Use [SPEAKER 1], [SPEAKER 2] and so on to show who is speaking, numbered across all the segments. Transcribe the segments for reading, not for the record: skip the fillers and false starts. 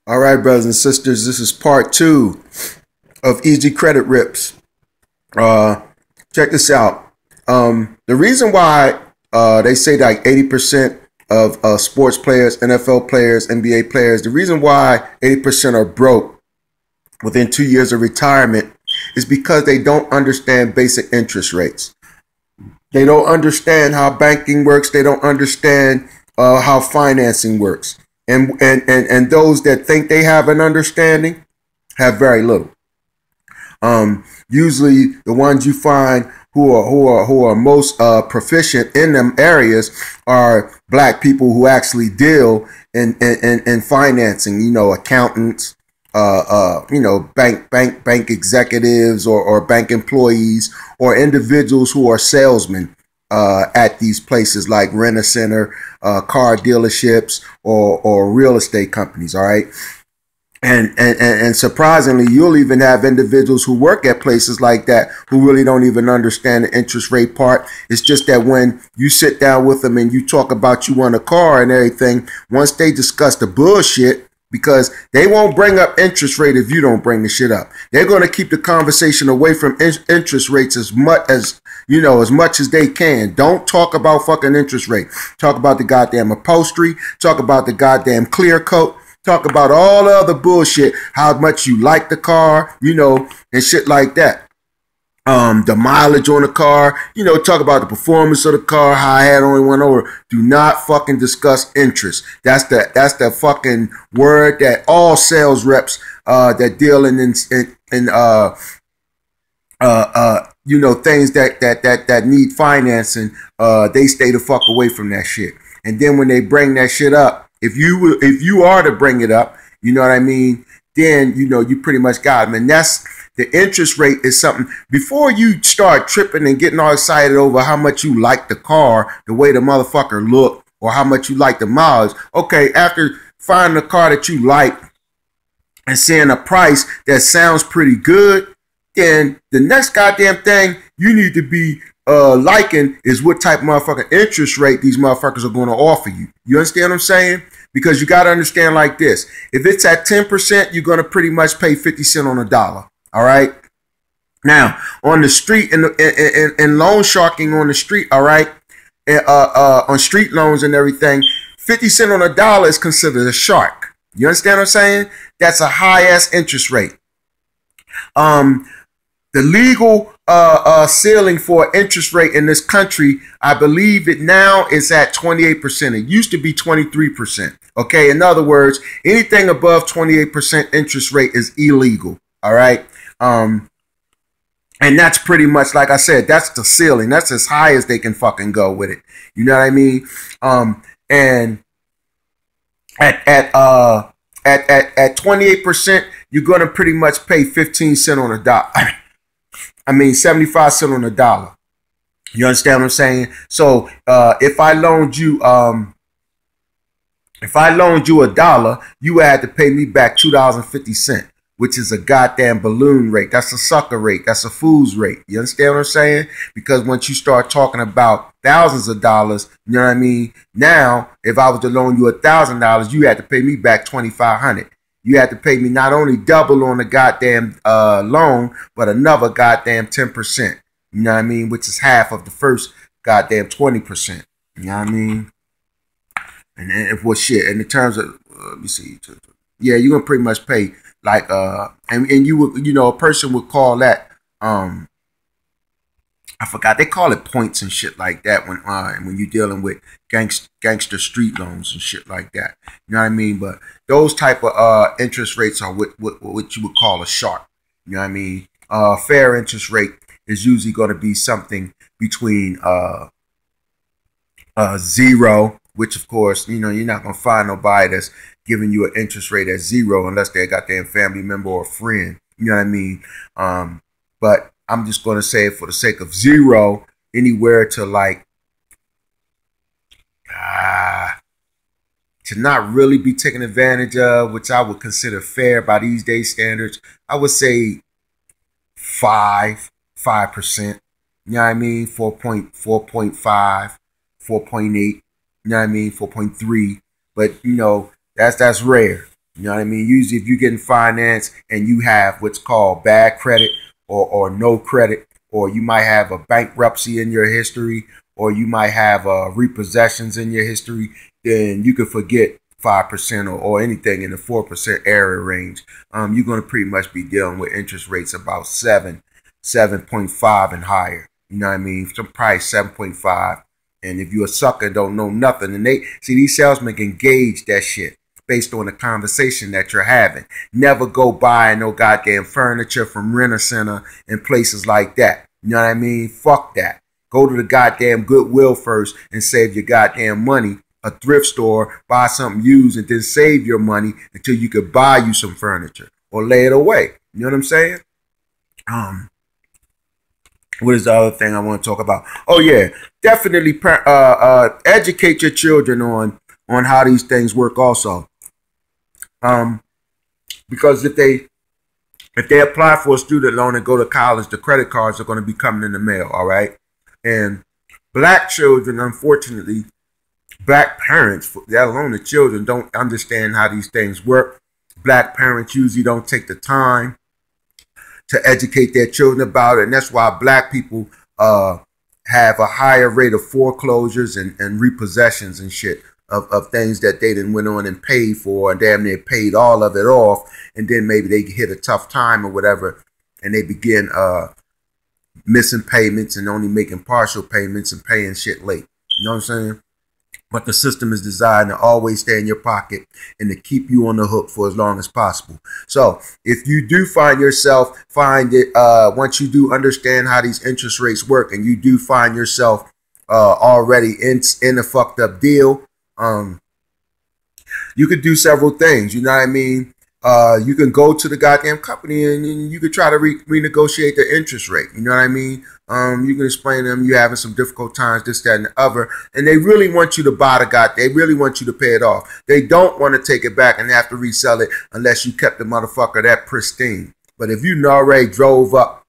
[SPEAKER 1] All right, brothers and sisters, this is part 2 of Easy Credit Rips. Uh, Check this out. The reason why they say like 80% of sports players, NFL players, NBA players, the reason why 80% are broke within 2 years of retirement is because they don't understand basic interest rates. They don't understand how banking works. They don't understand how financing works. And those that think they have an understanding have very little. Usually the ones you find who are most proficient in them areas are black people who actually deal in financing. You know, accountants, bank executives or bank employees or individuals who are salesmen at these places like Rent-A-Center, car dealerships, or real estate companies. All right. And surprisingly, you'll even have individuals who work at places like that who really don't even understand the interest rate part. It's just that when you sit down with them and you talk about you want a car and everything, once they discuss the bullshit, because they won't bring up interest rate if you don't bring the shit up. They're going to keep the conversation away from interest rates as much as they can. Don't talk about fucking interest rate. Talk about the goddamn upholstery. Talk about the goddamn clear coat. Talk about all the other bullshit, how much you like the car, and shit like that. The mileage on the car, talk about the performance of the car, how I had only went over. Do not fucking discuss interest. That's the fucking word that all sales reps that deal in things that need financing, they stay the fuck away from that shit. And then when they bring that shit up, if you are to bring it up, you know what I mean, then you pretty much got them. And that's the interest rate is something. Before you start tripping and getting all excited over how much you like the car, the way the motherfucker look, or how much you like the mileage. Okay, after finding a car that you like and seeing a price that sounds pretty good, then the next goddamn thing you need to be liking is what type of motherfucking interest rate these motherfuckers are going to offer you. You understand what I'm saying? Because you got to understand like this. If it's at 10%, you're going to pretty much pay 50 cents on a dollar. All right. Now, on the street, in loan sharking on the street, all right, on street loans and everything, 50 cents on a dollar is considered a shark. You understand what I'm saying? That's a high-ass interest rate. The legal ceiling for interest rate in this country, I believe it now is at 28%. It used to be 23%. Okay, in other words, anything above 28% interest rate is illegal. All right. And that's pretty much, like I said, that's the ceiling. That's as high as they can fucking go with it. You know what I mean? And at 28%, you're gonna pretty much pay 15 cents on a dollar. 75 cents on a dollar. You understand what I'm saying? So if I loaned you a dollar, you had to pay me back $2.50, which is a goddamn balloon rate. That's a sucker rate. That's a fool's rate. You understand what I'm saying? Because once you start talking about thousands of dollars, you know what I mean? Now, if I was to loan you $1,000, you had to pay me back $2,500. You had to pay me not only double on the goddamn loan, but another goddamn 10%. You know what I mean? Which is half of the first goddamn 20%. You know what I mean? And if what shit, in the terms of, let me see. Yeah, you're going to pretty much pay like, and you would, a person would call that, I forgot, they call it points and shit like that when you're dealing with gangster street loans and shit like that. You know what I mean? But those type of interest rates are what you would call a shark. You know what I mean? Fair interest rate is usually going to be something between zero, which of course, you're not going to find nobody that's giving you an interest rate at zero unless they got their family member or friend. You know what I mean? But I'm just going to say it for the sake of zero, anywhere to like, to not really be taken advantage of, which I would consider fair by these days standards. I would say 5%. You know what I mean? 4.5, 4.8. You know what I mean? 4.3. But that's rare. You know what I mean? Usually if you're getting financed and you have what's called bad credit or no credit, or you might have a bankruptcy in your history, or you might have repossessions in your history, then you could forget 5% or anything in the 4% area range. You're going to pretty much be dealing with interest rates about 7.5 and higher. You know what I mean? Some price 7.5. And if you're a sucker and don't know nothing, and they see these salesmen can gauge that shit based on the conversation that you're having. Never go buy no goddamn furniture from Rent-A-Center and places like that. You know what I mean? Fuck that. Go to the goddamn Goodwill first and save your goddamn money. A thrift store, buy something used, and then save your money until you could buy you some furniture or lay it away. You know what I'm saying? What is the other thing I want to talk about? Oh yeah, definitely educate your children on how these things work also. Because if they apply for a student loan and go to college, the credit cards are going to be coming in the mail, all right? And black children, unfortunately, black parents, let alone the children, don't understand how these things work. Black parents usually don't take the time to educate their children about it, and that's why black people have a higher rate of foreclosures and repossessions and shit of things that they didn't went on and paid for and damn near paid all of it off, and then maybe they hit a tough time or whatever, and they begin missing payments and only making partial payments and paying shit late. You know what I'm saying? But the system is designed to always stay in your pocket and to keep you on the hook for as long as possible. So if you do find yourself, once you do understand how these interest rates work and you do find yourself already in a fucked up deal, you could do several things. You know what I mean? You can go to the goddamn company and you could try to renegotiate the interest rate. You know what I mean? You can explain to them you're having some difficult times, this, that, and the other. And they really want you to buy they really want you to pay it off. They don't want to take it back and have to resell it unless you kept the motherfucker that pristine. But if you already drove up,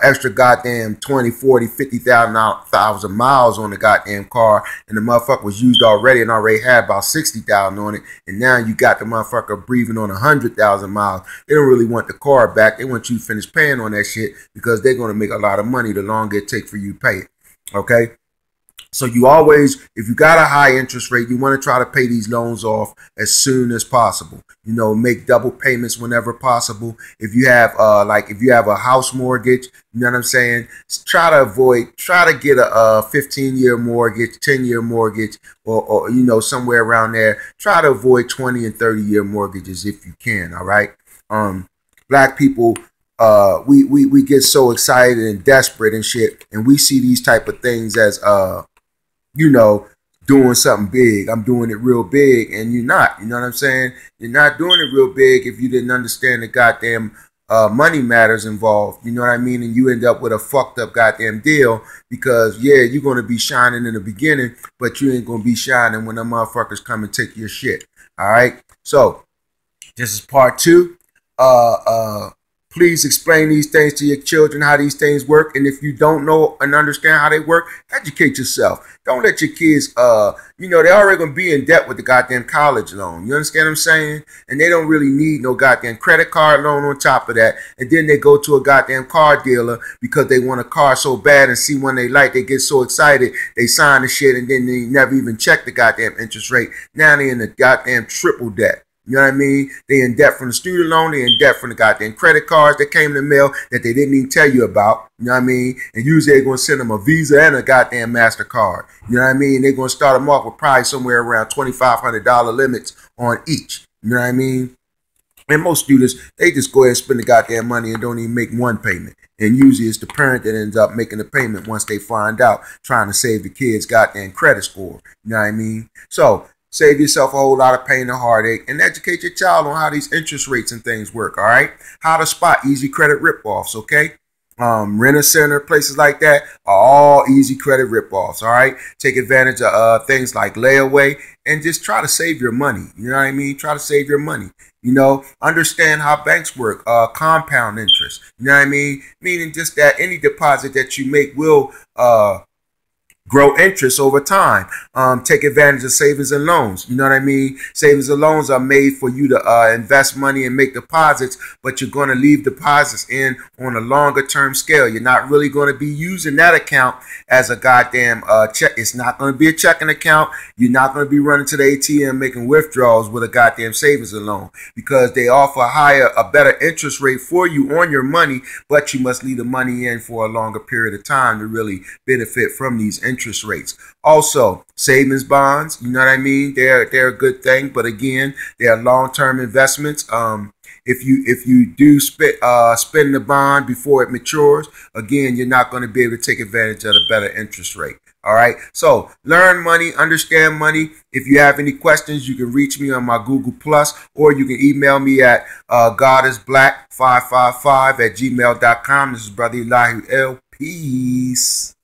[SPEAKER 1] extra goddamn 20, 40, 50,000 miles on the goddamn car, and the motherfucker was used already and already had about 60,000 on it, and now you got the motherfucker breathing on 100,000 miles. They don't really want the car back. They want you to finish paying on that shit because they're going to make a lot of money the longer it takes for you to pay it. Okay? So you always, if you got a high interest rate, you want to try to pay these loans off as soon as possible. Make double payments whenever possible. If you have if you have a house mortgage, you know what I'm saying? Try to get a 15-year mortgage, 10-year mortgage, or somewhere around there. Try to avoid 20 and 30-year mortgages if you can, all right? Black people, we get so excited and desperate and shit, and we see these type of things as doing something big. I'm doing it real big, and you're not. You know what I'm saying? You're not doing it real big if you didn't understand the goddamn money matters involved. You know what I mean? And you end up with a fucked up goddamn deal because, yeah, you're going to be shining in the beginning, but you ain't going to be shining when the motherfuckers come and take your shit. All right? So, this is part 2. Please explain these things to your children, how these things work. And if you don't know and understand how they work, educate yourself. Don't let your kids, they're already going to be in debt with the goddamn college loan. You understand what I'm saying? And they don't really need no goddamn credit card loan on top of that. And then they go to a goddamn car dealer because they want a car so bad and see one they like. They get so excited. They sign the shit and then they never even check the goddamn interest rate. Now they're in the goddamn triple debt. You know what I mean? They in debt from the student loan. They in debt from the goddamn credit cards that came in the mail that they didn't even tell you about. You know what I mean? And usually they're going to send them a Visa and a goddamn MasterCard. You know what I mean? They're going to start them off with probably somewhere around $2,500 limits on each. You know what I mean? And most students, they just go ahead and spend the goddamn money and don't even make one payment. And usually it's the parent that ends up making the payment once they find out, trying to save the kid's goddamn credit score. You know what I mean? So, save yourself a whole lot of pain and heartache, and educate your child on how these interest rates and things work, all right? How to spot easy credit ripoffs, okay? Rent-A-Center, places like that are all easy credit ripoffs, all right? Take advantage of things like layaway and just try to save your money. You know what I mean? Try to save your money. Understand how banks work, compound interest. You know what I mean? Meaning just that any deposit that you make will grow interest over time. Take advantage of savings and loans. You know what I mean? Savings and loans are made for you to invest money and make deposits, but you're going to leave deposits in on a longer term scale. You're not really going to be using that account as a goddamn check. It's not going to be a checking account. You're not going to be running to the ATM making withdrawals with a goddamn savings and loan, because they offer a better interest rate for you on your money, but you must leave the money in for a longer period of time to really benefit from these interest rates. Also, savings bonds, you know what I mean? They're a good thing, but again, they're long-term investments. If you do spend the bond before it matures, again, you're not going to be able to take advantage of a better interest rate. All right. So learn money, understand money. If you have any questions, you can reach me on my Google Plus, or you can email me at godisblack555 at gmail.com. This is Brother Elihu L. Peace.